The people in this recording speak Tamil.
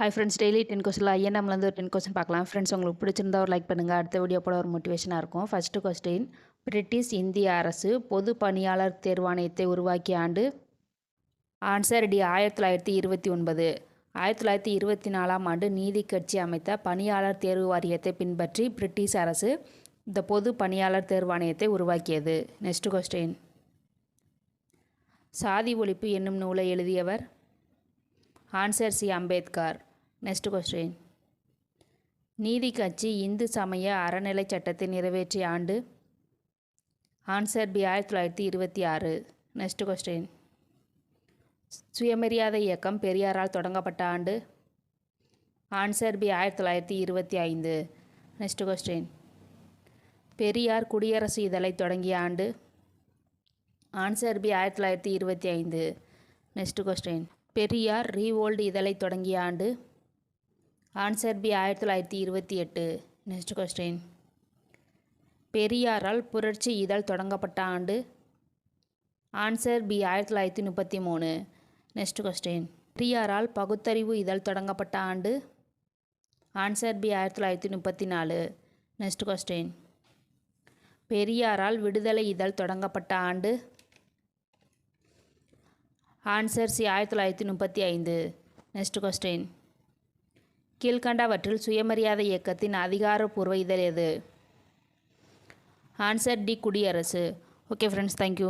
ஹாய் ஃப்ரெண்ட்ஸ், டெய்லி 10 கொஸ்டினில் ஐஎன்எம்லேருந்து ஒரு 10 கொஸ்டின் பார்க்கலாம். ஃப்ரெண்ட்ஸ், உங்களுக்கு பிடிச்சிருந்தா ஒரு லைக் பண்ணுங்கள். அடுத்த வீடியோ போட ஒரு மோட்டிவேஷனாக இருக்கும். ஃபஸ்ட்டு கொஸ்டின், பிரிட்டிஷ் இந்திய அரசு பொது பணியாளர் தேர்வாணையத்தை உருவாக்கிய ஆண்டு? Answer D, 1929. 1924ஆம் ஆண்டு நீதி கட்சி அமைத்த பணியாளர் தேர்வு வாரியத்தை பின்பற்றி பிரிட்டிஷ் அரசு இந்த பொது பணியாளர் தேர்வாணையத்தை உருவாக்கியது. நெக்ஸ்ட் கொஸ்டின், சாதி ஒழிப்பு என்னும் நூலை எழுதியவர்? Answer C, Ambedkar. Next question, நீதி கட்சி இந்து சமய அறநிலை சட்டத்தை நிறைவேற்றிய ஆண்டு? Answer B, 1926. நெக்ஸ்ட் கொஸ்டின், சுயமரியாதை இயக்கம் பெரியாரால் தொடங்கப்பட்ட ஆண்டு? Answer B, 1925. Next question, Periyar Kudiyarasu இதழை தொடங்கிய ஆண்டு? Answer B, 1925. Next question, Periyar revolt இதழை தொடங்கிய ஆண்டு? Answer B, 1928. நெக்ஸ்ட் கொஸ்டின், பெரியாரால் புரட்சி இதழ் தொடங்கப்பட்ட ஆண்டு? Answer B, 1933. நெக்ஸ்ட் கொஸ்டின், பெரியாரால் பகுத்தறிவு இதழ் தொடங்கப்பட்ட ஆண்டு? Answer B, 1934. நெக்ஸ்ட் கொஸ்டின், பெரியாரால் விடுதலை இதழ் தொடங்கப்பட்ட ஆண்டு? Answer C, 1935. நெக்ஸ்ட் கொஸ்டின், கீழ்கண்டவற்றில் சுயமரியாதை இயக்கத்தின் அதிகாரப்பூர்வ இதழ் எது? ஆன்சர் டி, குடியரசு. Okay friends, thank you.